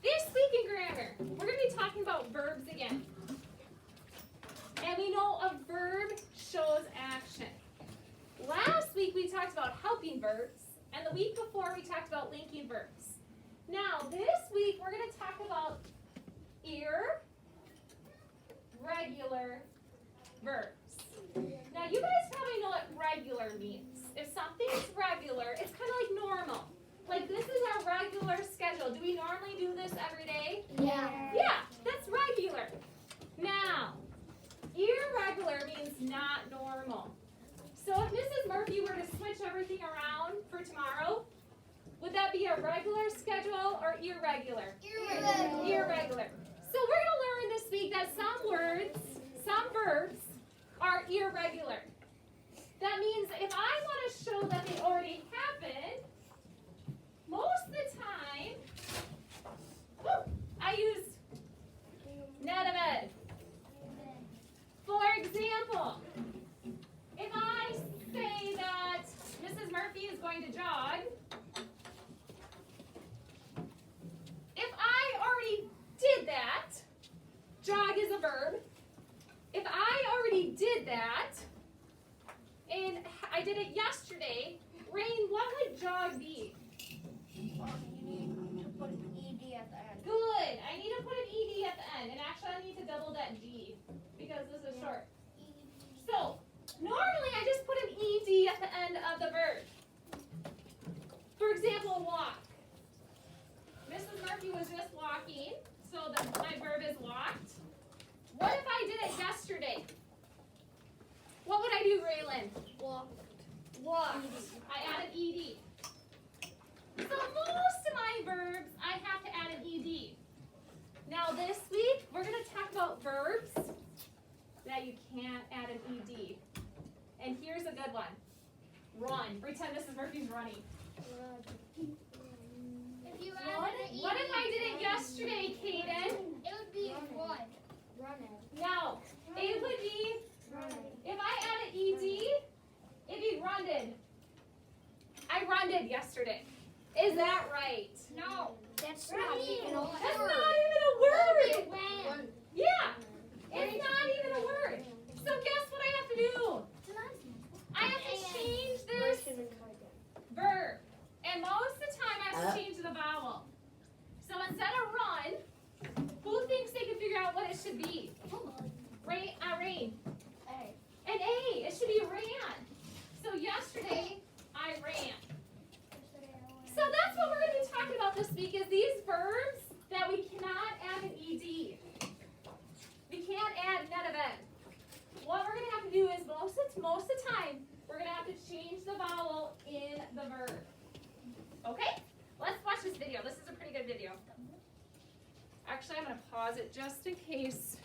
This week in grammar, we're going to be talking about verbs again. And we know a verb shows action. Last week we talked about helping verbs, and the week before we talked about linking verbs. Now, this week we're going to talk about irregular verbs. Now, you guys probably know what regular means. If something's regular, it's kind of like normal. Like, this is our regular schedule. Do we normally do this every day? Yeah. Yeah, that's regular. Now, irregular means not normal. So if Mrs. Murphy were to switch everything around for tomorrow, would that be a regular schedule or irregular? Irregular. Irregular. So we're going to learn this week that some words, some verbs, are irregular. That means if I want to show that they already happened, most of the time, I use net. For example, if I say that Mrs. Murphy is going to jog, if I already did that, jog is a verb. If I already did that, and I did it yesterday, Rain, what would jog be? You need to put an ED at the end. Good. I need to put an ED at the end. And actually, I need to double that G because this is short. So, normally I just put an ED at the end of the verb. For example, walk. Mrs. Murphy was just walking, so my verb is walked. What if I did it yesterday? What would I do, Raylan? Walked. I add an ED. So most of my verbs, I have to add an ED. Now this week, we're going to talk about verbs that you can't add an ED. And here's a good one. Run. Pretend Mrs. Murphy's running. If you add What an ED, if I did it yesterday, Kaden? it would be run. Running. No. It would be, if I add an ED, it'd be runded. I runded yesterday. Is that right? No. That's not even a word. That's not even a word. Ran. Yeah. It's not even a word. So guess what I have to do? I have to change this verb. And most of the time I have to change the vowel. So instead of run, who thinks they can figure out what it should be? Rain. An A. It should be ran. So yesterday, I ran. So that's what we're going to be talking about this week is these verbs that we cannot add an ED. We can't add net event. What we're going to have to do is most of the time, we're going to have to change the vowel in the verb. Okay? Let's watch this video. This is a pretty good video. Actually, I'm going to pause it just in case